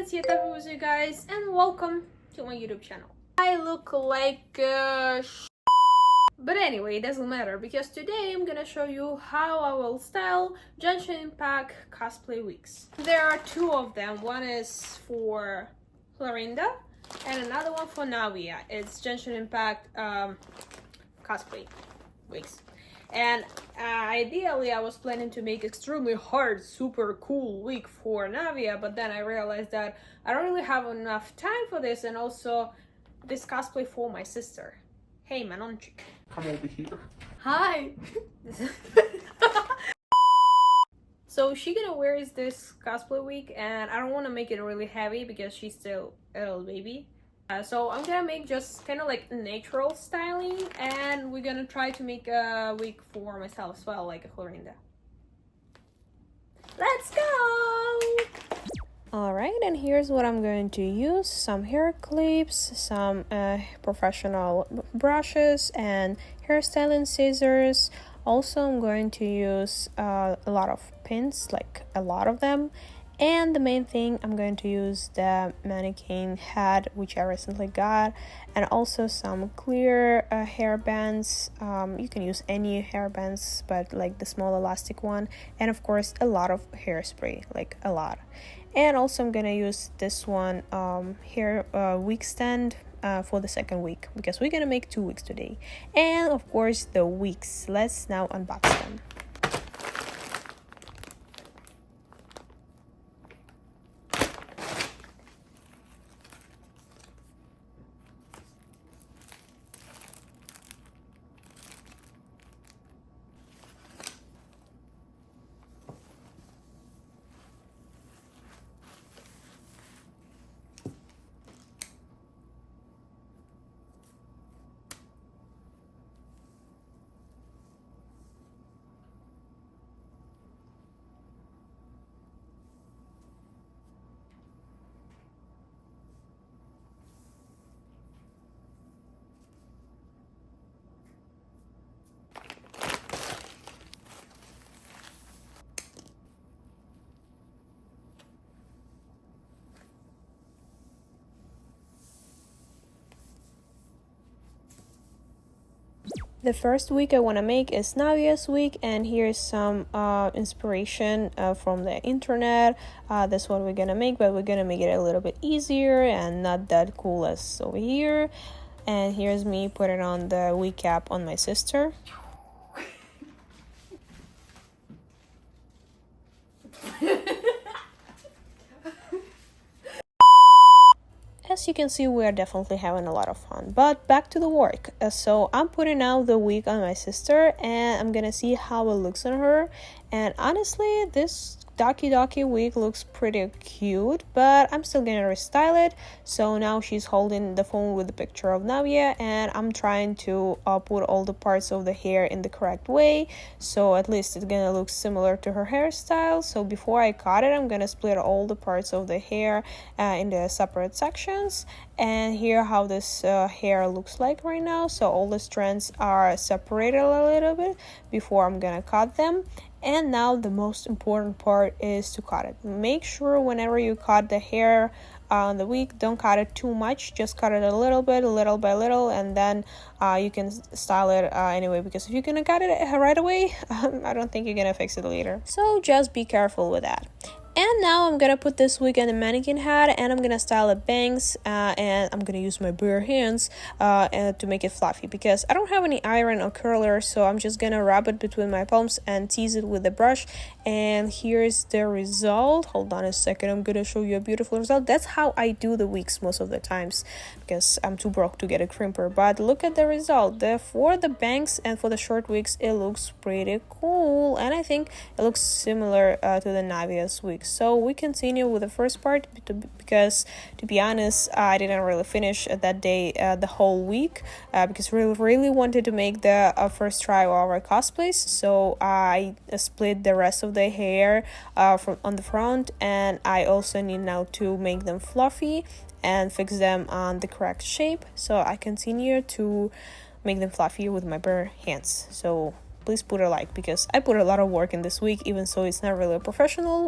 it's Yatappy with you guys, and welcome to my YouTube channel. I look like but anyway, it doesn't matter because today I'm gonna show you how I will style Genshin Impact cosplay wigs. There are two of them. One is for Clorinde and another one for Navia. It's Genshin Impact cosplay wigs. And ideally I was planning to make extremely hard, super cool wig for Navia, but then I realized that I don't really have enough time for this, and also this cosplay for my sister. Hey Manonchik. Come over here. Hi! So she gonna wear this cosplay wig, and I don't want to make it really heavy because she's still a little baby. So I'm gonna make just kind of like natural styling, and we're gonna try to make a wig for myself as well, like a Clorinde. Let's go! Alright, and here's what I'm going to use: some hair clips, some professional brushes, and hairstyling scissors. Also, I'm going to use a lot of pins, like a lot of them. And the main thing, I'm going to use the mannequin hat, which I recently got, and also some clear hair bands. You can use any hair bands, but like the small elastic one, and of course a lot of hairspray, like a lot. And also I'm gonna use this one hair wig stand for the second week, because we're gonna make 2 wigs today. And of course the wigs. Let's now unbox them. The first wig I want to make is Navia's wig, and here's some inspiration from the internet. That's what we're gonna make, but we're gonna make it a little bit easier and not that cool as over here. And here's me putting on the wig cap on my sister. As you can see, we are definitely having a lot of fun, but back to the work. So I'm putting out the wig on my sister, and I'm gonna see how it looks on her. And honestly, this Doki wig looks pretty cute, but I'm still gonna restyle it. So now she's holding the phone with the picture of Navia, and I'm trying to put all the parts of the hair in the correct way, so at least it's gonna look similar to her hairstyle. So before I cut it, I'm gonna split all the parts of the hair in the separate sections, and here how this hair looks like right now. So all the strands are separated a little bit before I'm gonna cut them. And now the most important part is to cut it. Make sure whenever you cut the hair on the wig, don't cut it too much, just cut it a little bit, little by little, and then you can style it anyway, because if you're gonna cut it right away, I don't think you're gonna fix it later. So just be careful with that. And now I'm gonna put this wig on the mannequin hat, and I'm gonna style it bangs, and I'm gonna use my bare hands to make it fluffy, because I don't have any iron or curler, so I'm just gonna rub it between my palms and tease it with the brush. And here's the result. Hold on a second, I'm gonna show you a beautiful result. That's how I do the wigs most of the times, because I'm too broke to get a crimper. But look at the result. For the bangs and for the short wigs, it looks pretty cool, and I think it looks similar to the Navia's wigs. So we continue with the first part, because to be honest, I didn't really finish that day the whole week, because we really wanted to make the first try of our cosplays. So I split the rest of the hair from on the front, and I also need now to make them fluffy and fix them on the correct shape. So I continue to make them fluffy with my bare hands. So please put a like, because I put a lot of work in this week, even so it's not really a professional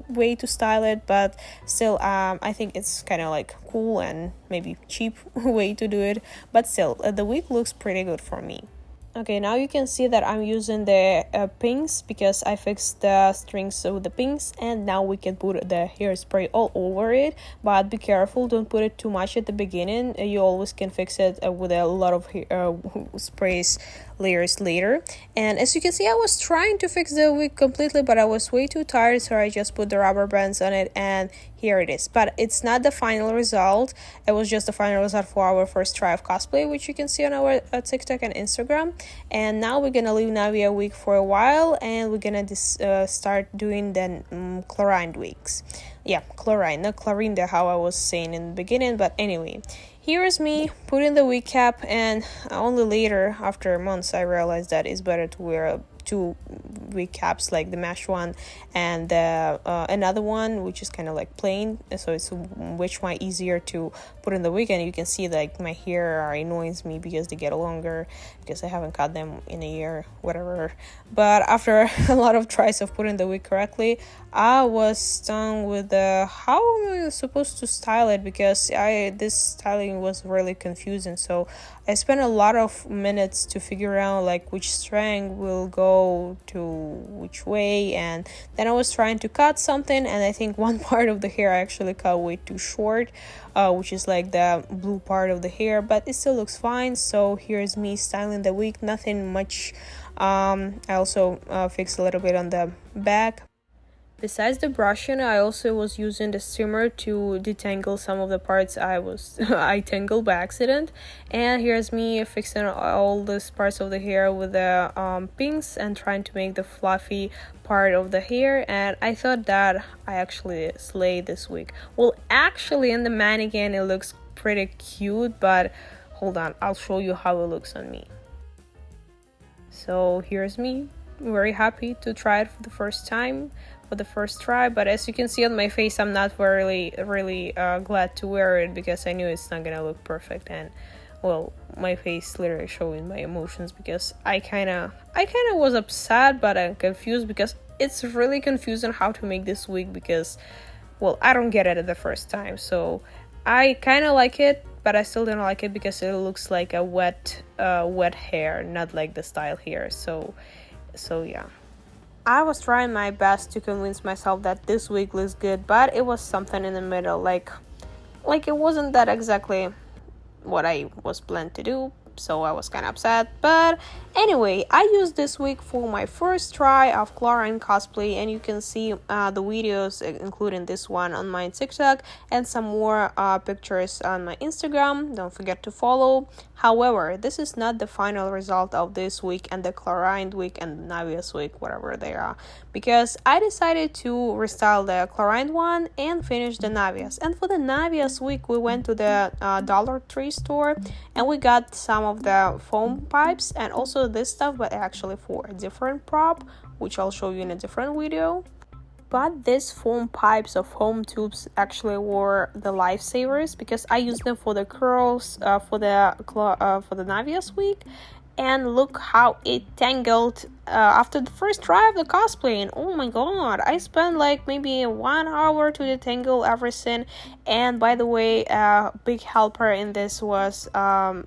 way to style it, but still I think it's kind of like cool and maybe cheap way to do it, but still the wig looks pretty good for me. Okay, now you can see that I'm using the pinks because I fixed the strings with the pinks, and now we can put the hairspray all over it, but be careful, don't put it too much at the beginning. You always can fix it with a lot of sprays layers later. And as you can see, I was trying to fix the wig completely, but I was way too tired, so I just put the rubber bands on it, and here it is. But it's not the final result. It was just the final result for our first try of cosplay, which you can see on our TikTok and Instagram. And now we're gonna leave Navia wig for a while, and we're gonna start doing the Clorinde wigs. Yeah, Clorinde, not Clorinde, how I was saying in the beginning, but anyway. Here is me putting the wig cap, and only later, after months, I realized that it's better to wear two wig caps, like the mesh one and the another one which is kind of like plain, so it's much more easier to put in the wig. And you can see like my hair annoys me because they get longer because I haven't cut them in a year, whatever. But after a lot of tries of putting the wig correctly, I was done with how am I supposed to style it, because this styling was really confusing. So I spent a lot of minutes to figure out like which strand will go to which way, and then I was trying to cut something, and I think one part of the hair I actually cut way too short, which is like the blue part of the hair, but it still looks fine. So here's me styling the wig, nothing much. I also fixed a little bit on the back. Besides the brushing, I also was using the steamer to detangle some of the parts I tangled by accident. And here's me fixing all these parts of the hair with the pinks and trying to make the fluffy part of the hair. And I thought that I actually slayed this wig. Well, actually in the mannequin it looks pretty cute, but hold on, I'll show you how it looks on me. So here's me, very happy to try it for the first time, for the first try. But as you can see on my face, I'm not really glad to wear it because I knew it's not gonna look perfect. And well, my face literally showing my emotions, because I kind of was upset, but I'm confused because it's really confusing how to make this wig, because well, I don't get it at the first time. So I kind of like it, but I still don't like it because it looks like a wet hair, not like the style hair. So yeah, I was trying my best to convince myself that this wig looks good, but it was something in the middle, like it wasn't that exactly what I was planned to do. So I was kind of upset. But anyway, I used this wig for my first try of Clorinde cosplay, and you can see the videos, including this one, on my TikTok, and some more pictures on my Instagram. Don't forget to follow. However, this is not the final result of this wig and the Clorinde wig and Navia's wig, whatever they are, because I decided to restyle the Clorinde one and finish the Navia's. And for the Navia's wig, we went to the Dollar Tree store, and we got some of the foam pipes and also this stuff, but actually for a different prop, which I'll show you in a different video. But these foam pipes or foam tubes actually were the lifesavers, because I used them for the curls for the Navia's wig, and look how it tangled after the first try of the cosplay. And oh my god, I spent like maybe 1 hour to detangle everything. And by the way, big helper in this was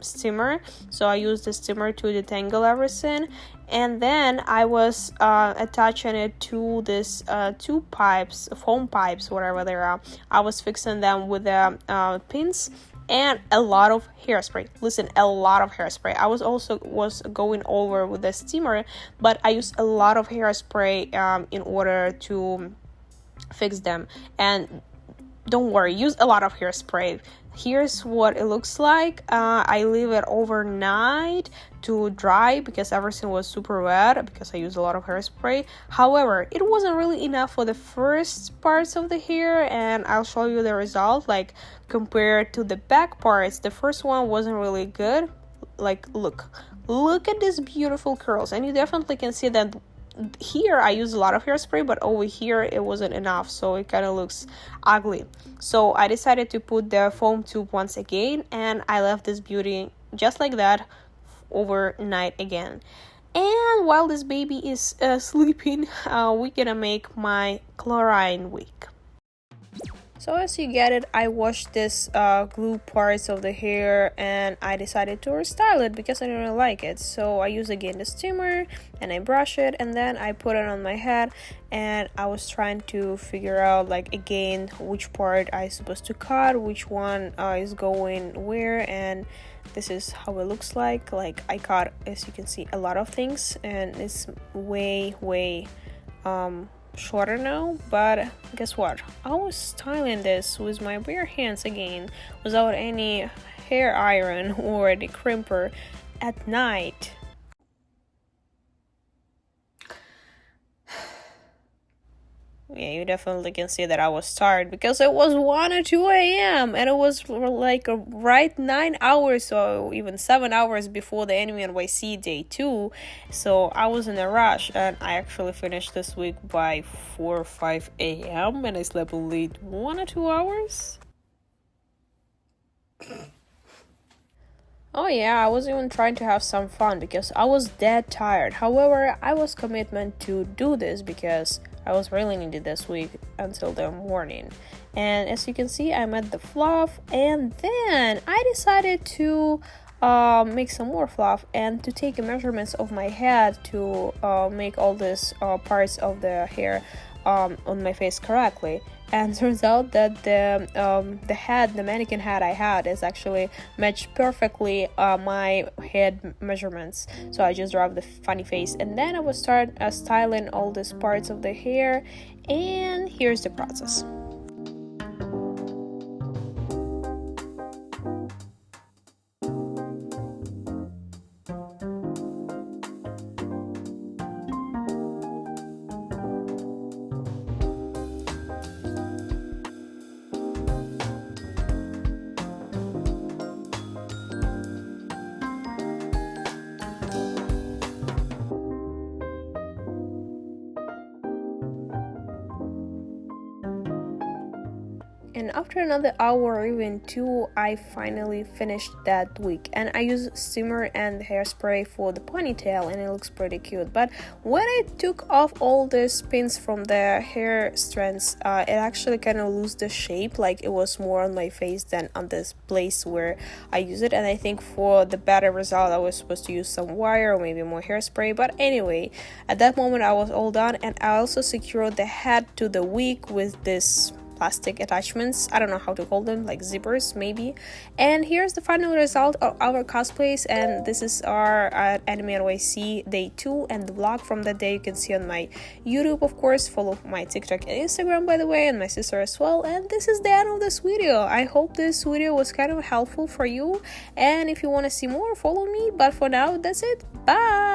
steamer, so I used the steamer to detangle everything. And then I was attaching it to this two pipes, foam pipes, whatever they are. I was fixing them with the pins and a lot of hairspray. Listen, a lot of hairspray. I was going over with the steamer, but I used a lot of hairspray in order to fix them. And don't worry, use a lot of hairspray. Here's what it looks like. I leave it overnight to dry because everything was super wet, because I used a lot of hairspray. However, it wasn't really enough for the first parts of the hair, and I'll show you the result. Like, compared to the back parts, the first one wasn't really good. Like, look at these beautiful curls, and you definitely can see that here I used a lot of hairspray, but over here it wasn't enough, so it kind of looks ugly. So I decided to put the foam tube once again, and I left this beauty just like that overnight again. And while this baby is sleeping, we're gonna make my Clorinde wig. So as you get it, I washed this glue parts of the hair and I decided to restyle it because I didn't really like it. So I use again the steamer and I brush it and then I put it on my head, and I was trying to figure out like again which part I supposed to cut, which one is going where, and this is how it looks like I cut, as you can see, a lot of things and it's way shorter now. But guess what, I was styling this with my bare hands again without any hair iron or the crimper at night. Yeah, you definitely can see that I was tired because it was 1 or 2 a.m. and it was like right 9 hours, so even 7 hours before the AnimeNYC day 2. So I was in a rush and I actually finished this week by 4 or 5 a.m. and I slept only 1 or 2 hours. Oh yeah, I was even trying to have some fun because I was dead tired. However, I was committed to do this because I was really needed this week until the morning. And as you can see, I'm at the fluff, and then I decided to make some more fluff and to take measurements of my head to make all these parts of the hair on my face correctly. And turns out that the mannequin head I had is actually matched perfectly my head measurements. So I just dropped the funny face and then I will start styling all these parts of the hair, and here's the process. And after another hour or even 2, I finally finished that wig. And I used steamer and hairspray for the ponytail and it looks pretty cute. But when I took off all the pins from the hair strands, it actually kind of lost the shape, like it was more on my face than on this place where I use it. And I think for the better result, I was supposed to use some wire or maybe more hairspray. But anyway, at that moment I was all done, and I also secured the head to the wig with this plastic attachments. I don't know how to call them, like zippers maybe. And here's the final result of our cosplays, and this is our AnimeNYC day 2 and the vlog from that day you can see on my YouTube. Of course, follow my TikTok and Instagram, by the way, and my sister as well. And this is the end of this video. I hope this video was kind of helpful for you, and if you want to see more, follow me. But for now, that's it. Bye.